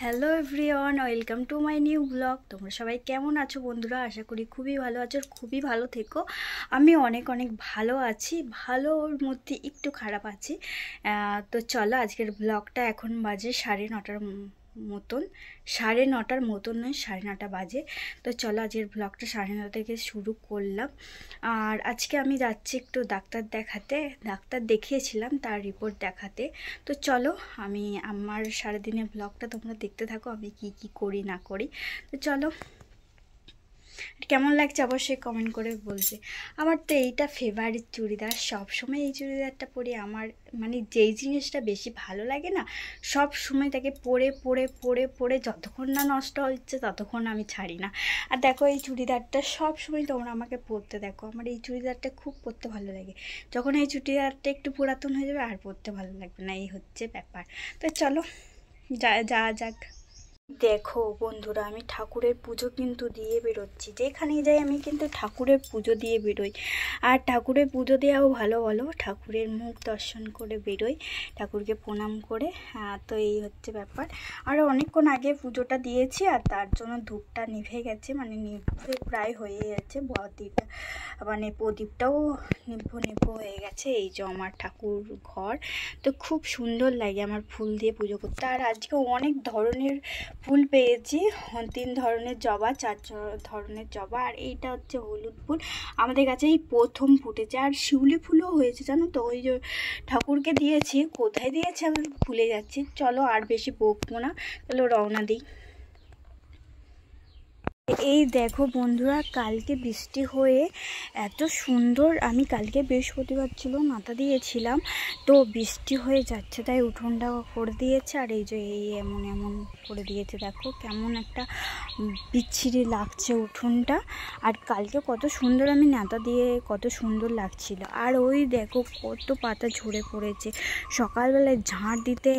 Hello everyone, welcome to my new blog. তোমরা সবাই কেমন আছো বন্ধুরা? আশা করি খুবই ভালো আছো, খুবই ভালো থেকো। আমি অনেক অনেক ভালো আছি, ভালোর মধ্যে একটু খারাপ আছি। তো চলো আজকের ব্লগটা এখন বাজে 9:30 মতন, 9:30 মতন নয়, 9:30 বাজে। তো চলো আজকের ব্লগটা 9:30 থেকে শুরু করলাম। আর আজকে আমি যাচ্ছি একটু ডাক্তার দেখাতে, ডাক্তার দেখিয়েছিলাম তার রিপোর্ট দেখাতে। তো চলো আমি আমার সারাদিনের ব্লগটা তোমরা দেখতে থাকো, আমি কি কি করি না করি। তো চলো, কেমন লাগছে অবশ্যই কমেন্ট করে বলবে। আমার তো এইটা ফেভারিট চুড়িদার, সবসময় এই চুড়িদারটা পরি। আমার মানে যেই জিনিসটা বেশি ভালো লাগে না, সব সময় তাকে পরে পরে পরে পরে যতক্ষণ না নষ্ট হচ্ছে ততক্ষণ আমি ছাড়ি না। আর দেখো এই চুড়িদারটা সব সময় তোমরা আমাকে পরতে দেখো, আমার এই চুড়িদারটা খুব পরতে ভালো লাগে। যখন এই চুড়িদারটা একটু পুরাতন হয়ে যাবে আর পরতে ভালো লাগবে না, এই হচ্ছে ব্যাপার। তো চলো যাক। দেখো বন্ধুরা, আমি ঠাকুরের পুজো কিন্তু দিয়ে বেরোচ্ছি, যেখানেই যাই আমি কিন্তু ঠাকুরের পুজো দিয়ে বেরোই। আর ঠাকুরের পুজো দেওয়াও ভালো, বলো, ঠাকুরের মুখ দর্শন করে বেরোই, ঠাকুরকে প্রণাম করে। তো এই হচ্ছে ব্যাপার। আর অনেকক্ষণ আগে পুজোটা দিয়েছি, আর তার জন্য ধূপটা নিভে গেছে, মানে নিভে প্রায় হয়ে গেছে, বদিটা মানে প্রদীপটাও নিভ্য হয়ে গেছে। এই যে আমার ঠাকুর ঘর, তো খুব সুন্দর লাগে আমার ফুল দিয়ে পুজো করতে। আর আজকে অনেক ধরনের ফুল পেয়েছি, 3 ধরনের জবা, 4 ধরনের জবা, আর এইটা হচ্ছে হলুদ ফুল। আমাদের কাছে এই প্রথম ফুটেছে। আর শিউলি ফুলও হয়েছে, জানো তো, ওই যে ঠাকুরকে দিয়েছি, কোথায় দিয়েছি আমি ভুলে যাচ্ছি। চলো আর বেশি বকবো না, চলো রওনা দিই। এই দেখো বন্ধুরা, কালকে বৃষ্টি হয়ে এত সুন্দর, আমি কালকে বৃহস্পতিবার ছিল, মাথা দিয়েছিলাম, তো বৃষ্টি হয়ে যাচ্ছে তাই উঠোনটা করে দিয়েছে। আর এই যে এই এমন এমন করে দিয়েছে, দেখো কেমন একটা বিচ্ছিরি লাগছে উঠোনটা। আর কালকে কত সুন্দর আমি নাতা দিয়ে, কত সুন্দর লাগছিল। আর ওই দেখো কত পাতা ঝরে পড়েছে। সকালবেলায় ঝাঁট দিতে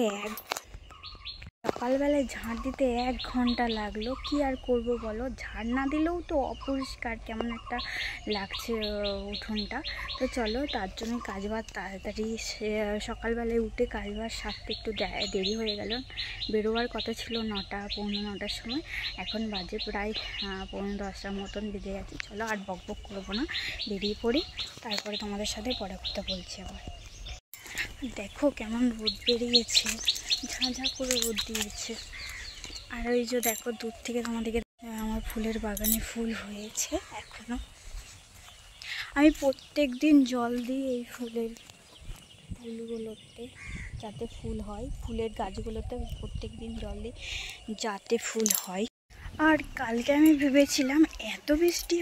1 ঘন্টা লাগলো। কি আর করব বলো, ঝাড় না দিলেও তো অপরিষ্কার কেমন একটা লাগছে উঠোনটা। তো চলো, তার জন্য কাজবাজ তাড়াতাড়ি সকালবেলায় উঠে কাজবাজ সারতে একটু দেরি হয়ে গেল। বেরোবার কথা ছিল 9টা, 9:15 সময়, এখন বাজে প্রায় 9:45 মতন বেজে গেছে। চলো আর বকবক করবো না, বেরিয়ে পড়ি, তারপরে তোমাদের সাথে পরে কথা বলছি আবার। দেখো কেমন রোদ বেরিয়েছে, ঝাঁঝা করে রোদ দিয়েছে। আর ওই যে দেখো দূর থেকে তোমাদেরকে, আমার ফুলের বাগানে ফুল হয়েছে এখনো। আমি প্রত্যেক দিন জল দিই এই ফুলগুলোতে, যাতে ফুল হয়। ফুলের গাছগুলোতে প্রত্যেক দিন জল দিই যাতে ফুল হয়। আর কালকে আমি ভেবেছিলাম এত বৃষ্টি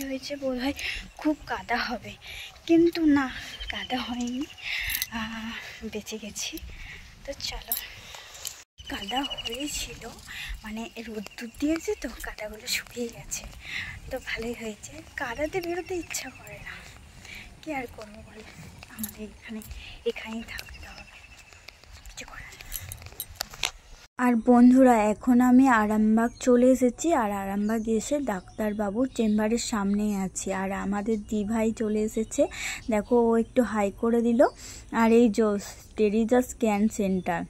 হয়েছে বোধহয় খুব কাদা হবে, কিন্তু না, কাদা হয়নি, বেঁচে গেছি। তো চলো, কাদা হয়েছিল, মানে রোদ্দুর দিয়েছে তো কাদাগুলো শুকিয়ে গেছে, তো ভালোই হয়েছে। কাদাতে বেরোতে ইচ্ছা করে না, কি আর করবো বলে, আমাদের এখানেই থাকতে হবে, কিছু করার নেই। আর বন্ধুরা, এখন আমি আরামবাগ চলে এসেছি। আর আরামবাগ এসে ডাক্তারবাবুর চেম্বারের সামনেই আছি। আর আমাদের দিভাই চলে এসেছে, দেখো ও একটু হাই করে দিল। আর এই টেরিজা স্ক্যান সেন্টার,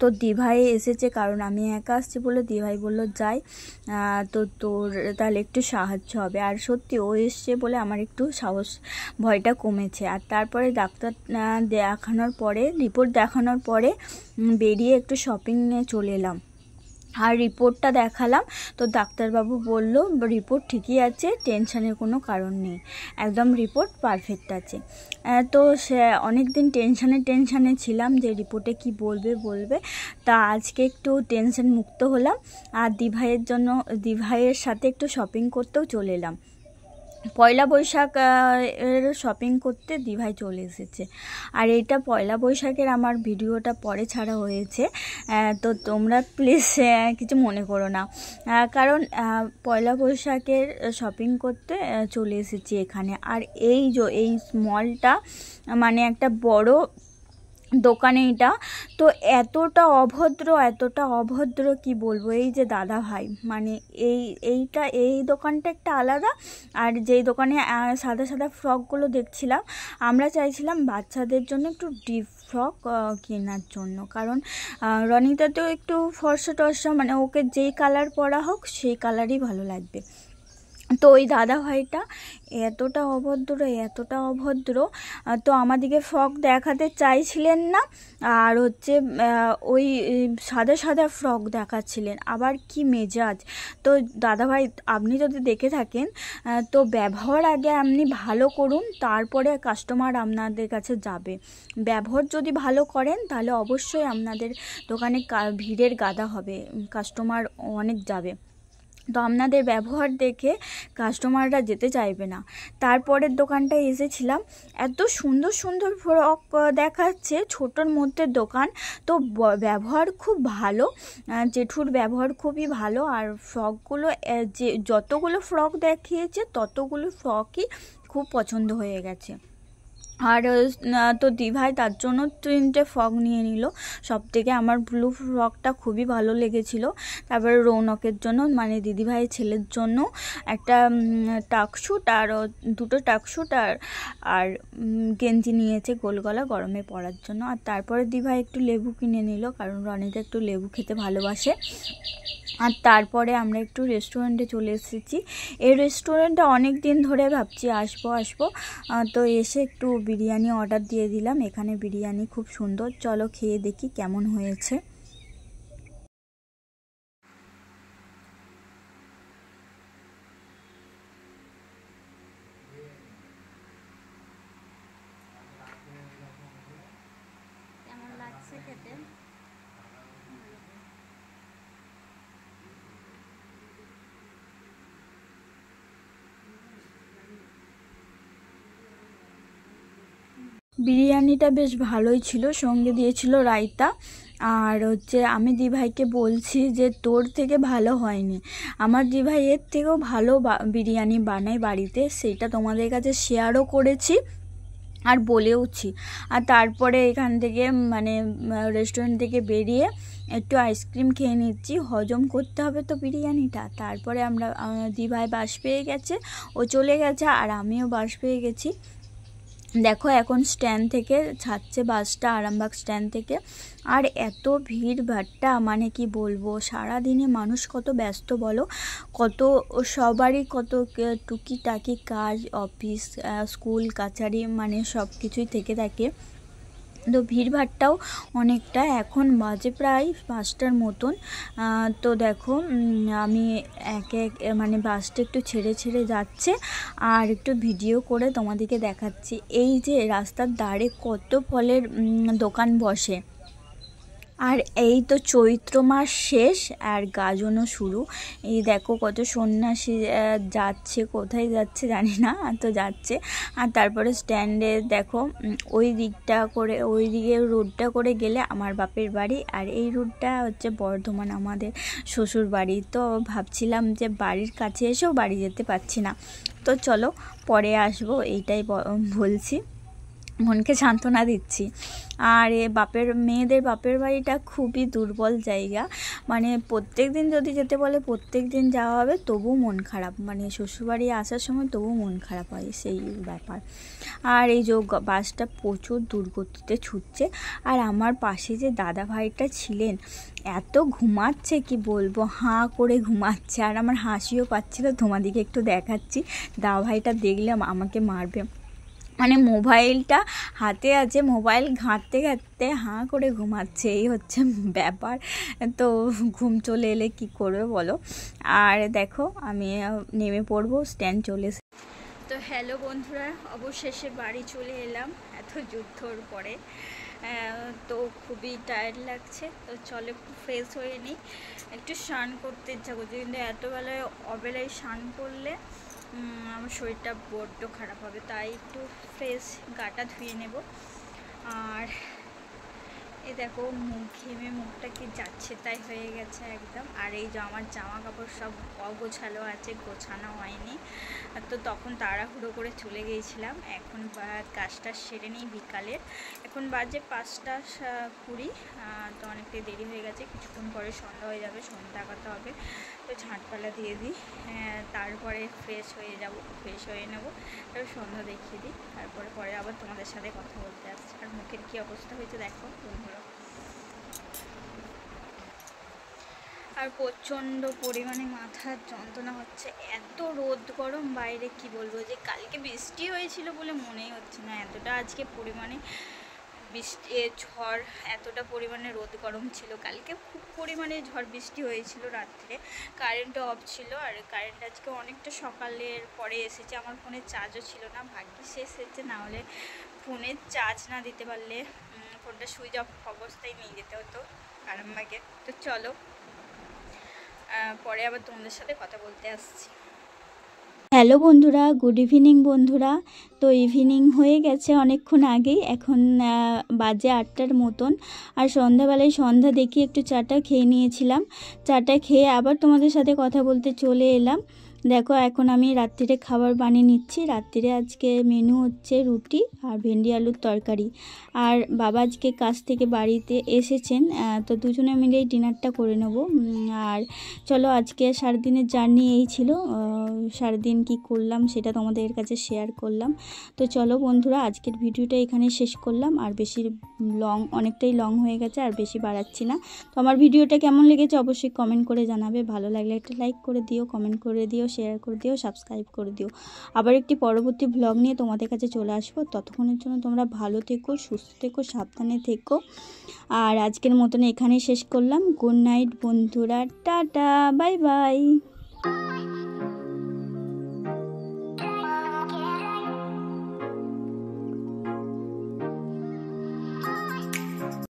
তো দিভাই এসেছে, কারণ আমি একা আসছি বলে দিভাই বললো যাই, তো তোর তাহলে একটু সাহায্য হবে। আর সত্যি ও এসছে বলে আমার একটু সাহস, ভয়টা কমেছে। আর তারপরে ডাক্তার দেখানোর পরে, রিপোর্ট দেখানোর পরে বেরিয়ে একটু শপিংয়ে চলে এলাম। আর রিপোর্টটা দেখালাম, তো ডাক্তারবাবু বলল রিপোর্ট ঠিকই আছে, টেনশানের কোনো কারণ নেই, একদম রিপোর্ট পারফেক্ট আছে। তো সে অনেক দিন টেনশানে ছিলাম যে রিপোর্টে কি বলবে। তা আজকে একটু টেনশন মুক্ত হলাম। আর দিভাইয়ের সাথে একটু শপিং করতেও চলে এলাম। পয়লা বৈশাখ এর শপিং করতে দিভাই চলে এসেছে। আর এইটা পয়লা বৈশাখের আমার ভিডিওটা পরে ছাড়া হয়েছে, তো তোমরা প্লিজ কিছু মনে করো না, কারণ পয়লা বৈশাখের শপিং করতে চলে এসেছি এখানে। আর এই মলটা মানে একটা বড় দোকানে এটা, তো এতটা অভদ্র কি বলবো। এই যে দাদা ভাই, মানে এই দোকানটা একটা আলাদা। আর যেই দোকানে সাদা ফ্রকগুলো দেখছিলাম, আমরা চাইছিলাম বাচ্চাদের জন্য একটু ফ্রক কেনার জন্য, কারণ রনিতা তো একটু ফর্সা টর্সা, মানে ওকে যেই কালার পরা হোক সেই কালারই ভালো লাগবে। তো ওই দাদা ভাইটা এতটা অভদ্র, তো আমাদেরকে ফ্রক দেখাতে চাইছিলেন না, আর হচ্ছে ওই সাদা ফ্রক দেখাচ্ছিলেন, আবার কি মেজাজ। তো দাদা ভাই, আপনি যদি দেখে থাকেন তো ব্যবহার আগে আপনি ভালো করুন, তারপরে কাস্টমার আপনাদের কাছে যাবে। ব্যবহার যদি ভালো করেন তাহলে অবশ্যই আপনাদের দোকানে ভিড়ের গাদা হবে, কাস্টমার অনেক যাবে। তো আপনাদের ব্যবহার দেখে কাস্টমাররা যেতে চাইবে না। তারপরের দোকানটায় এসেছিলাম, এত সুন্দর ফ্রক দেখাচ্ছে, ছোটোর মধ্যে দোকান, তো ব্যবহার খুব ভালো, জেঠুর ব্যবহার খুবই ভালো। আর ফ্রকগুলো যে যতগুলো ফ্রক দেখিয়েছে ততগুলো ফ্রকই খুব পছন্দ হয়ে গেছে। আর তো দিভাই তার জন্য 3টে ফ্রক নিয়ে নিল। সব থেকে আমার ব্লু ফ্রকটা খুবই ভালো লেগেছিল। তারপরে রৌনকের জন্য, মানে দিদিভাইয়ের ছেলের জন্য একটা টাকস্যুট আর 2টো টাকস্যুট আর গেঞ্জি নিয়েছে গোল গলা, গরমে পরার জন্য। আর তারপরে দিভাই একটু লেবু কিনে নিল, কারণ রনিতা একটু লেবু খেতে ভালোবাসে। আর তারপরে আমরা একটু রেস্টুরেন্টে চলে এসেছি। এই রেস্টুরেন্টটা অনেক দিন ধরে ভাবছি আসবো, তো এসে একটু বিরিয়ানি অর্ডার দিয়ে দিলাম। এখানে বিরিয়ানি খুব সুন্দর, চলো খেয়ে দেখি কেমন হয়েছে। কেমন লাগছে খেতে? বিরিয়ানিটা বেশ ভালোই ছিল, সঙ্গে দিয়েছিল রায়তা। আর হচ্ছে আমি দিভাইকে বলছি যে তোর থেকে ভালো হয়নি, আমার দিভাই এর থেকেও ভালো বিরিয়ানি বানায় বাড়িতে, সেটা তোমাদের কাছে শেয়ারও করেছি আর বলেওছি। আর তারপরে এখান থেকে মানে রেস্টুরেন্ট থেকে বেরিয়ে একটু আইসক্রিম খেয়ে নিচ্ছি, হজম করতে হবে তো বিরিয়ানিটা। তারপরে আমরা দিভাই বাস পেয়ে গেছে, ও চলে গেছে, আর আমিও বাস পেয়ে গেছি। দেখো এখন স্ট্যান্ড থেকে ছাড়ছে বাসটা, আরামবাগ স্ট্যান্ড থেকে। আর এত ভিড় ভাট্টা, মানে কি বলবো, সারাদিনে মানুষ কত ব্যস্ত বলো, কত সবারই কত টুকিটাকি কাজ, অফিস, স্কুল, কাছারি, মানে সব কিছুই থেকে থাকে। তো ভিড়ভাট্টাও অনেকটা। এখন বাজে প্রায় 5টার মতন। তো দেখো আমি মানে বাসটা একটু ছেড়ে যাচ্ছে, আর একটু ভিডিও করে তোমাদেরকে দেখাচ্ছি। এই যে রাস্তার ধারে কত ফলের দোকান বসে। আর এই তো চৈত্র মাস শেষ আর গাজনও শুরু। এই দেখো কত সন্ন্যাসী যাচ্ছে, কোথায় যাচ্ছে জানি না, তো যাচ্ছে। আর তারপরে স্ট্যান্ডে দেখো ওই দিকে রোডটা করে গেলে আমার বাপের বাড়ি, আর এই রোডটা হচ্ছে বর্ধমান, আমাদের শ্বশুর বাড়ি। তো ভাবছিলাম যে বাড়ির কাছে এসেও বাড়ি যেতে পারছি না, তো চলো পরে আসবো, এইটাই বলছি, মনকে সান্ত্বনা দিচ্ছি। আর মেয়েদের বাপের বাড়িটা খুবই দুর্বল জায়গা, মানে প্রত্যেক দিন যদি যেতে বলে প্রত্যেক দিন যাওয়া হবে, তবু মন খারাপ, মানে শ্বশুরবাড়ি আসার সময় তবু মন খারাপ হয়, সেই ব্যাপার। আর এই যে বাসটা প্রচুর দুর্গতিতে ছুটছে। আর আমার পাশে যে দাদা ভাইটা ছিলেন, এত ঘুমাচ্ছে কি বলবো, হাঁ করে ঘুমাচ্ছে, আর আমার হাসিও পাচ্ছিল, তোমাদেরকে একটু দেখাচ্ছি। দাদা ভাইটা দেখলে আমাকে মারবে, মানে মোবাইলটা হাতে আছে, মোবাইল ঘাঁটতে হাঁ করে ঘুমাচ্ছে, এই হচ্ছে ব্যাপার। তো ঘুম চলে এলে কি করবে বলো। আর দেখো আমি নেমে পড়বো, স্ট্যান্ড চলে এসে। তো হ্যালো বন্ধুরা, অবশেষে বাড়ি চলে এলাম এত যুদ্ধর পরে। তো খুবই টায়ার্ড লাগছে, তো চলে একটু ফ্রেশ হয়ে নিই। একটু স্নান করতে ইচ্ছা করছে, কিন্তু এত অবেলায় স্নান করলে আমার শরীরটা বড্ড খারাপ হবে, তাই একটু ফ্রেশ গাটা ধুয়ে নেব। আর এই দেখো মুখ ঘেমে মুখটা কি যাচ্ছে তাই হয়ে গেছে একদম। আর এই যে আমার জামা কাপড় সব অগোছালো আছে, গোছানো হয়নি, তো তখন তাড়াহুড়ো করে চলে গিয়েছিলাম। এখন কাজটা সেরে নিই বিকালের, এখন বাজে 5টা 20, তো অনেকটাই দেরি হয়ে গেছে, কিছুক্ষণ পরে সন্ধ্যা হয়ে যাবে, সন্ধ্যা আঁকাতে হবে, তো ঝাঁটপালা দিয়ে দিই, তারপরে ফ্রেশ হয়ে যাব, ফ্রেশ হয়ে নেব, তারপর সন্ধ্যা দেখিয়ে দিই, তারপরে পরে আবার তোমাদের সাথে কথা বলতে আসছি। আর মুখের কী অবস্থা হয়েছে দেখো বন্ধুরা। আর প্রচণ্ড পরিমাণে মাথার যন্ত্রণা হচ্ছে, এত রোদ গরম বাইরে, কি বলবো, যে কালকে বৃষ্টি হয়েছিল বলে মনেই হচ্ছে না এতটা আজকে পরিমাণে বৃষ্টি, ঝড়, এতটা পরিমাণে রোদ গরম ছিল। কালকে খুব পরিমাণে ঝড় বৃষ্টি হয়েছিল রাত্রে, কারেন্টও অফ ছিল। আর কারেন্ট আজকে অনেকটা সকালের পরে এসেছে, আমার ফোনে চার্জও ছিল না, ভাগ্যিস এসেছে, না হলে ফোনে চার্জ না দিতে পারলে ফোনটা সুইচ অফ অবস্থায় নিয়ে যেতে হতো আরামবাগে। তো চলো পরে আবার তোমাদের সাথে কথা বলতে আসছি। হ্যালো বন্ধুরা, গুড ইভিনিং বন্ধুরা। তো ইভিনিং হয়ে গেছে অনেকক্ষণ আগেই, এখন বাজে 8টার মতন। আর সন্ধ্যাবেলায় সন্ধ্যা দেখি একটু চাটা খেয়ে নিয়েছিলাম, চাটা খেয়ে আবার তোমাদের সাথে কথা বলতে চলে এলাম। দেখো এখন আমি রাত্রিরে খাবার বানিয়ে নিচ্ছি। রাত্রিরে আজকে মেনু হচ্ছে রুটি আর ভেন্ডি আলুর তরকারি। আর বাবা আজকে কাজ থেকে বাড়িতে এসেছেন, তো দুজনে মিলেই ডিনারটা করে নেব। আর চলো আজকে সারাদিনের জার্নি এই ছিল, সারাদিন কি করলাম সেটা তোমাদের কাছে শেয়ার করলাম। তো চলো বন্ধুরা আজকের ভিডিওটা এখানে শেষ করলাম, আর বেশি অনেকটাই লং হয়ে গেছে, আর বেশি বাড়াচ্ছি না। তো আমার ভিডিওটা কেমন লেগেছে অবশ্যই কমেন্ট করে জানাবে, ভালো লাগলে একটা লাইক করে দিও, কমেন্ট করে দিও, শেয়ার করে দিও, সাবস্ক্রাইব করে দিও। আবার একটি পরবর্তী ব্লগ নিয়ে তোমাদের কাছে চলে আসবো, ততক্ষণের জন্য তোমরা ভালো থেকো, সুস্থ থেকো, সাবধানে থেকো। আর আজকের মতন এখানেই শেষ করলাম। গুড নাইট বন্ধুরা, টাটা, বাই বাই।